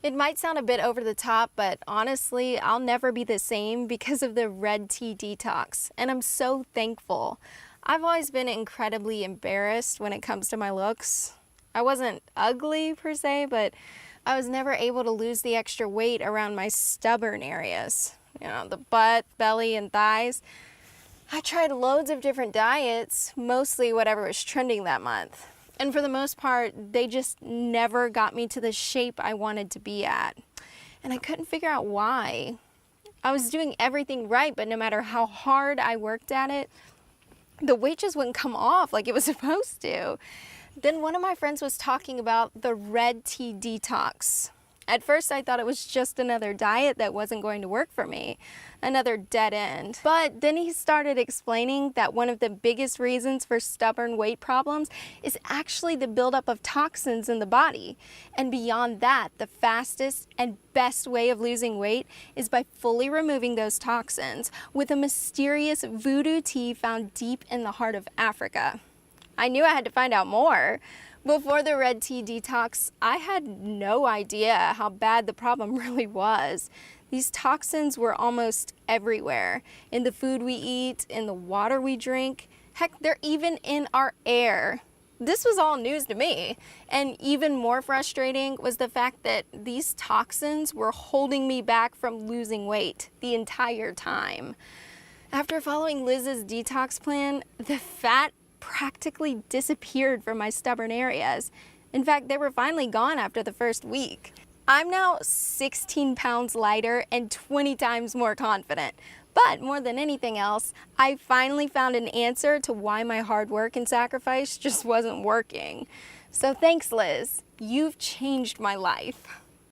It might sound a bit over the top, but honestly, I'll never be the same because of the red tea detox, and I'm so thankful. I've always been incredibly embarrassed when it comes to my looks. I wasn't ugly per se, but I was never able to lose the extra weight around my stubborn areas. The butt, belly, and thighs. I tried loads of different diets, mostly whatever was trending that month. And for the most part, they just never got me to the shape I wanted to be at. And I couldn't figure out why. I was doing everything right, but no matter how hard I worked at it, the weight just wouldn't come off like it was supposed to. Then one of my friends was talking about the red tea detox. At first I thought it was just another diet that wasn't going to work for me, another dead end. But then he started explaining that one of the biggest reasons for stubborn weight problems is actually the buildup of toxins in the body. And beyond that, the fastest and best way of losing weight is by fully removing those toxins with a mysterious voodoo tea found deep in the heart of Africa. I knew I had to find out more. Before the red tea detox, I had no idea how bad the problem really was. These toxins were almost everywhere, in the food we eat, in the water we drink. Heck, they're even in our air. This was all news to me. And even more frustrating was the fact that these toxins were holding me back from losing weight the entire time. After following Liz's detox plan, the fat practically disappeared from my stubborn areas. In fact, they were finally gone after the first week. I'm now 16 pounds lighter and 20 times more confident. But more than anything else, I finally found an answer to why my hard work and sacrifice just wasn't working. So thanks, Liz. You've changed my life.